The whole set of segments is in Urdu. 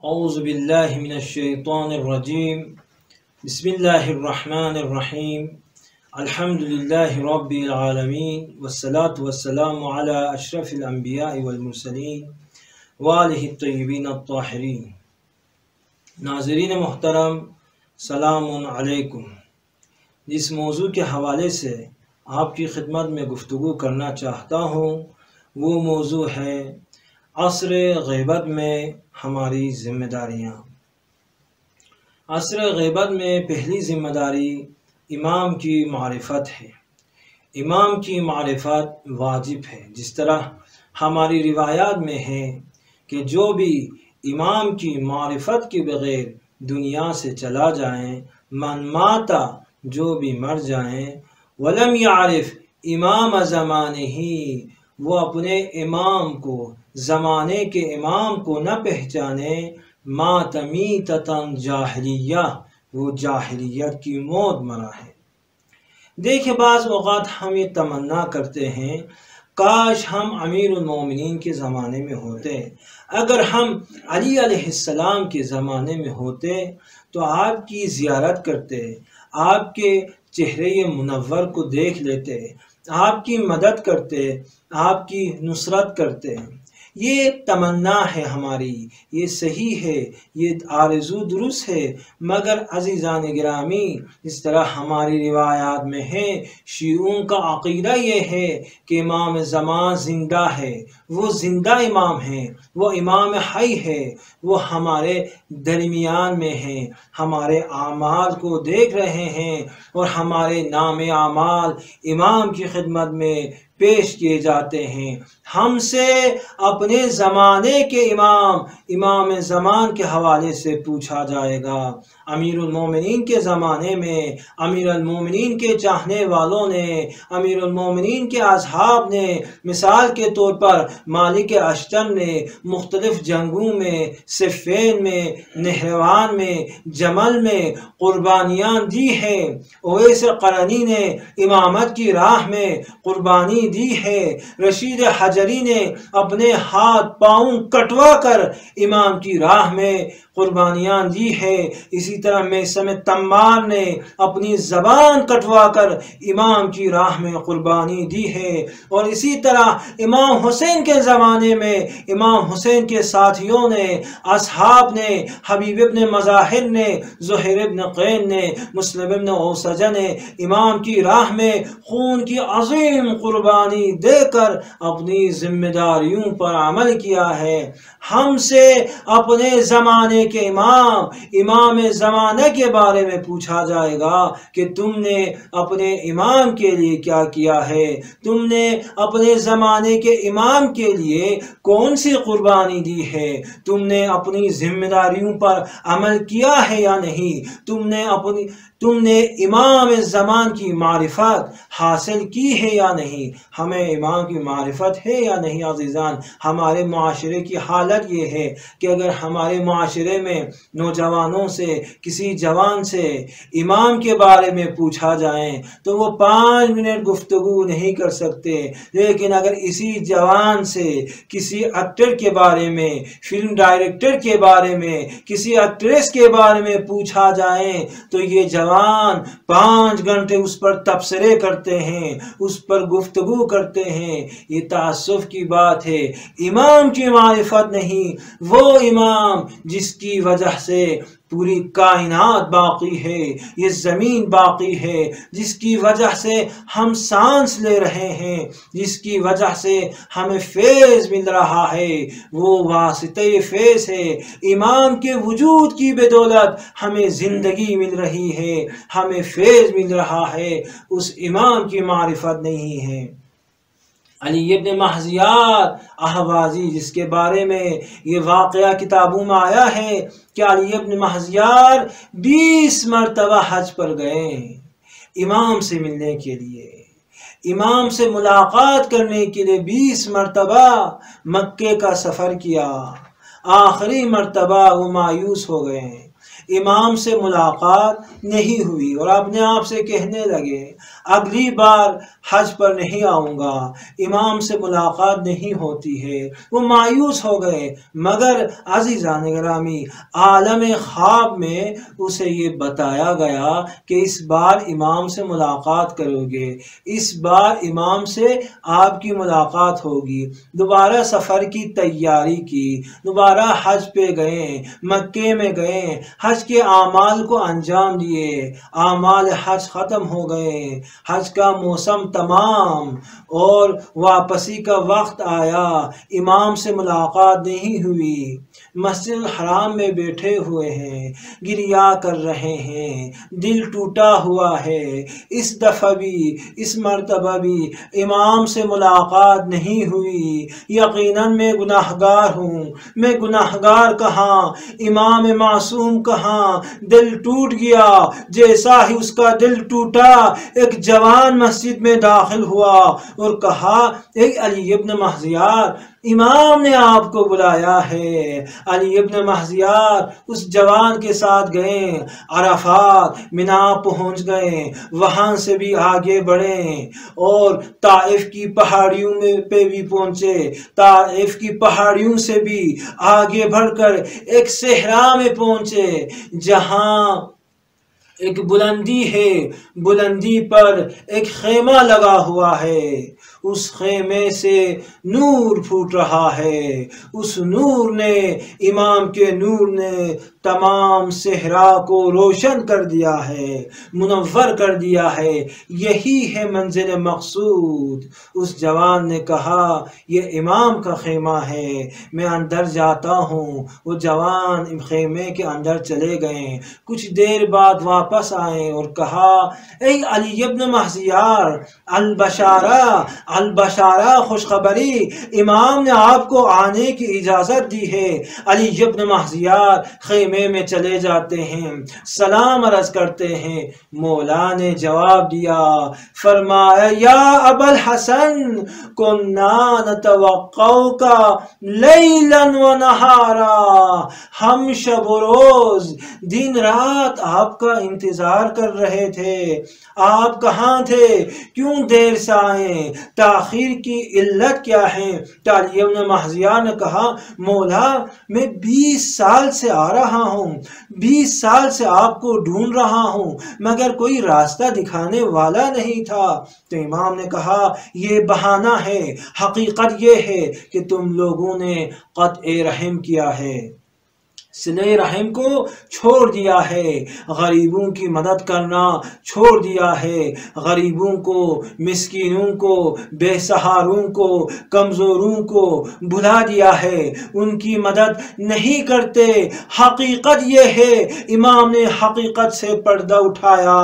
اعوذ باللہ من الشیطان الرجیم بسم اللہ الرحمن الرحیم الحمدللہ رب العالمین والصلاة والسلام علی اشرف الانبیاء والمرسلین وآلہ الطیبین الطاہرین۔ ناظرین محترم، سلام علیکم۔ جس موضوع کے حوالے سے آپ کی خدمت میں گفتگو کرنا چاہتا ہوں وہ موضوع ہے عصر غیبت میں ہماری ذمہ داریاں۔ عصر غیبت میں پہلی ذمہ داری امام کی معرفت ہے۔ امام کی معرفت واجب ہے، جس طرح ہماری روایات میں ہے کہ جو بھی امام کی معرفت کے بغیر دنیا سے چلا جائیں، من ماتا، جو بھی مر جائیں، ولم یعرف امام زمانہ، وہ اپنے امام کو، زمانے کے امام کو نہ پہچانے، مات میتۃ جاہلیہ، وہ جاہلیت کی موت مرا ہے۔ دیکھیں، بعض اوقات ہم یہ تمنا کرتے ہیں کاش ہم امیر المومنین کے زمانے میں ہوتے، اگر ہم علی علیہ السلام کے زمانے میں ہوتے تو آپ کی زیارت کرتے، آپ کے چہرے منور کو دیکھ لیتے، آپ کی مدد کرتے، آپ کی نصرت کرتے۔ یہ تمنا ہے ہماری، یہ صحیح ہے، یہ آرزو درست ہے، مگر عزیزان گرامی، اس طرح ہماری روایات میں ہے، شیعوں کا عقیدہ یہ ہے کہ امام زمان زندہ ہے، وہ زندہ امام ہے، وہ امام حی ہے، وہ ہمارے درمیان میں ہیں، ہمارے اعمال کو دیکھ رہے ہیں اور ہمارے نام اعمال امام کی خدمت میں پیش کیے جاتے ہیں۔ ہم سے اپنے زمانے کے امام زمان کے حوالے سے پوچھا جائے گا۔ امیر المومنین کے زمانے میں امیر المومنین کے چاہنے والوں نے، امیر المومنین کے اصحاب نے، مثال کے طور پر مالک اشتر نے مختلف جنگوں میں، صفین میں، نہروان میں، جمل میں قربانیاں دی ہیں۔ اویس قرنی نے امامت کی راہ میں قربانی دی ہے۔ رشید حجری نے اپنے ہاتھ پاؤں کٹوا کر امام کی راہ میں قربانیاں دی ہے۔ اسی طرح میثم تمار نے اپنی زبان کٹوا کر امام کی راہ میں قربانی دی ہے۔ اور اسی طرح امام حسین کے زمانے میں امام حسین کے ساتھیوں نے، اصحاب نے، حبیب ابن مظاہر نے، زہیر ابن قین نے، مسلم ابن اوسجہ نے امام کی راہ میں خون کی عظیم قربانی دے کر اپنی ذمہ داریوں پر عمل کیا ہے۔ ہم سے اپنے زمانے کے امام زمانہ کے بارے میں پوچھا جائے گا کہ تم نے اپنے امام کے لیے کیا کیا ہے، تم نے اپنے زمانے کے امام کے لیے کون سی قربانی دی ہے، تم نے اپنی ذمہ داریوں پر عمل کیا ہے یا نہیں، تم نے امام زمان کی معرفت حاصل کی ہے یا نہیں۔ ہمیں امام کی معرفت ہے یا نہیں عزیزان؟ ہمارے معاشرے کی حالت یہ ہے کہ اگر ہمارے معاشرے میں نوجوانوں سے، کسی جوان سے امام کے بارے میں پوچھا جائیں تو وہ 5 منٹ گفتگو نہیں کر سکتے، لیکن اگر اسی جوان سے کسی ایکٹر کے بارے میں، فلم ڈائریکٹر کے بارے میں، کسی ایکٹریس کے بارے میں پوچھا جائے تو یہ جوان 5 گھنٹے اس پر تبصرے کرتے ہیں، اس پر گفتگو کرتے ہیں۔ یہ تعصب کی بات ہے۔ امام کی معرفت نہیں، وہ امام جس کی وجہ سے پوری کائنات باقی ہے، یہ زمین باقی ہے، جس کی وجہ سے ہم سانس لے رہے ہیں، جس کی وجہ سے ہمیں فیض مل رہا ہے، وہ واسطہ فیض ہے۔ امام کے وجود کی بدولت ہمیں زندگی مل رہی ہے، ہمیں فیض مل رہا ہے، اس امام کی معرفت نہیں ہے۔ علی ابن مہزیار اہوازی، جس کے بارے میں یہ واقعہ کتابوں میں آیا ہے کہ علی ابن مہزیار 20 مرتبہ حج پر گئے امام سے ملنے کے لیے، امام سے ملاقات کرنے کے لیے 20 مرتبہ مکے کا سفر کیا۔ آخری مرتبہ وہ مایوس ہو گئے، امام سے ملاقات نہیں ہوئی اور اپنے آپ سے کہنے لگے اگلی بار حج پر نہیں آؤں گا، امام سے ملاقات نہیں ہوتی ہے۔ وہ مایوس ہو گئے، مگر عزیزان گرامی عالم خواب میں اسے یہ بتایا گیا کہ اس بار امام سے ملاقات کرو گے، اس بار امام سے آپ کی ملاقات ہوگی۔ دوبارہ سفر کی تیاری کی، دوبارہ حج پہ گئے، مکے میں گئے، حج کے اعمال کو انجام دیے، اعمال حج ختم ہو گئے، حج کا موسم تمام اور واپسی کا وقت آیا، امام سے ملاقات نہیں ہوئی، مسجد الحرام میں بیٹھے ہوئے ہیں، گریا کر رہے ہیں، دل ٹوٹا ہوا ہے۔ اس دفعہ بھی، اس مرتبہ بھی امام سے ملاقات نہیں ہوئی۔ یقیناً میں گناہگار ہوں، میں گناہگار کہاں، امام معصوم کہاں۔ دل ٹوٹ گیا، جیسا ہی اس کا دل ٹوٹا ایک جوان مسجد میں داخل ہوا اور کہا، اے علی ابن مہذیار، امام نے آپ کو بلایا ہے۔ علی ابن مہذیار اس جوان کے ساتھ گئے، عرفات منا پہنچ گئے، وہاں سے بھی آگے بڑھے اور طائف کی پہاڑیوں پہ بھی پہنچے، طائف کی پہاڑیوں سے بھی آگے بڑھ کر ایک صحرا میں پہنچے جہاں ایک بلندی ہے، بلندی پر ایک خیمہ لگا ہوا ہے، اس خیمے سے نور پھوٹ رہا ہے، اس نور نے، امام کے نور نے تمام صحرا کو روشن کر دیا ہے، منور کر دیا ہے، یہی ہے منزل مقصود۔ اس جوان نے کہا، یہ امام کا خیمہ ہے، میں اندر جاتا ہوں۔ وہ جوان خیمے کے اندر چلے گئے، کچھ دیر بعد واپس آئے اور کہا، اے علی ابن مہذیار، البشارہ البشارہ، خوشخبری، امام نے آپ کو آنے کی اجازت دی ہے۔ علی ابن مہذیار خیمے میں چلے جاتے ہیں، سلام عرض کرتے ہیں۔ مولا نے جواب دیا، فرمایا، یا ابا الحسن کننا نتوقعک لیلا و نہارا، ہم شب و روز دن رات آپ کا انتظار کر رہے تھے، آپ کہاں تھے، کیوں دیر سے آئے، تاخیر کی علت کیا ہے؟ علی ابن مہذیار نے کہا، مولا میں 20 سال سے آ رہا ہوں، 20 سال سے آپ کو ڈھونڈ رہا ہوں، مگر کوئی راستہ دکھانے والا نہیں تھا۔ تو امام نے کہا، یہ بہانہ ہے، حقیقت یہ ہے کہ تم لوگوں نے قطع رحم کیا ہے، صلہ رحم کو چھوڑ دیا ہے، غریبوں کی مدد کرنا چھوڑ دیا ہے، غریبوں کو، مسکینوں کو، بے سہاروں کو، کمزوروں کو بھلا دیا ہے، ان کی مدد نہیں کرتے۔ حقیقت یہ ہے، امام نے حقیقت سے پردہ اٹھایا،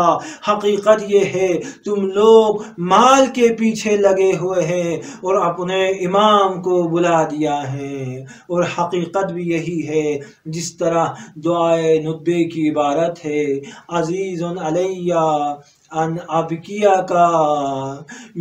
حقیقت یہ ہے تم لوگ مال کے پیچھے لگے ہوئے ہیں اور اپنے امام کو بلا دیا ہے، اور حقیقت بھی یہی ہے جس طرح دعائے ندبے کی عبارت ہے، عزیز علیہ ان ابکیہ کا،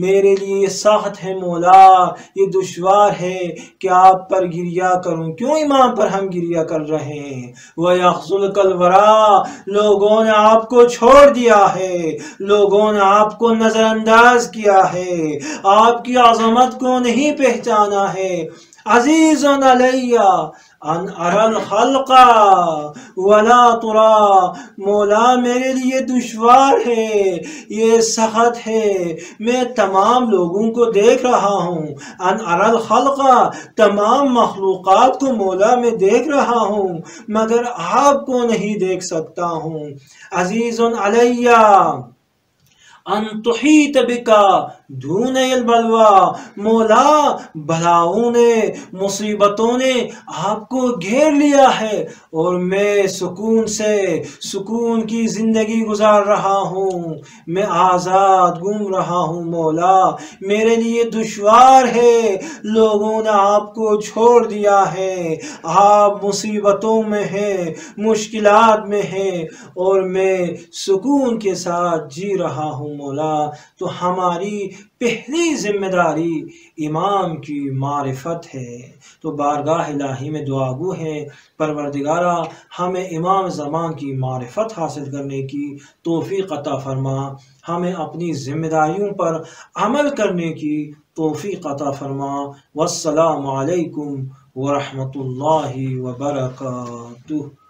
میرے لیے سخت ہے مولا، یہ دشوار ہے کہ آپ پر گریہ کروں، کیوں امام پر ہم گریہ کر رہے ہیں؟ وَيَخْذُلْكَ الْوَرَىٰ، لوگوں نے آپ کو چھوڑ دیا ہے، لوگوں نے آپ کو نظر انداز کیا ہے، آپ کی عظمت کو نہیں پہچانا ہے۔ عزیز علیہ ان ارى الخلق ولا ترى، مولا میرے لیے دشوار ہے، یہ سخت ہے، میں تمام لوگوں کو دیکھ رہا ہوں، ان ارى الخلق، تمام مخلوقات کو مولا میں دیکھ رہا ہوں، مگر آپ کو نہیں دیکھ سکتا ہوں۔ عزیز علیہ ان تحیط بکا دون البلوى، مولا بلاؤں نے، مصیبتوں نے آپ کو گھیر لیا ہے اور میں سکون سے، سکون کی زندگی گزار رہا ہوں، میں آزاد گھوم رہا ہوں، مولا میرے لیے دشوار ہے، لوگوں نے آپ کو چھوڑ دیا ہے، آپ مصیبتوں میں ہیں، مشکلات میں ہیں، اور میں سکون کے ساتھ جی رہا ہوں مولا۔ تو ہماری پہلی ذمہ داری امام کی معرفت ہے۔ تو بارگاہ الہی میں دعا گو ہے، پروردگارہ ہمیں امام زمان کی معرفت حاصل کرنے کی توفیق عطا فرما، ہمیں اپنی ذمہ داریوں پر عمل کرنے کی توفیق عطا فرما۔ والسلام علیکم ورحمۃ اللہ وبرکاتہ۔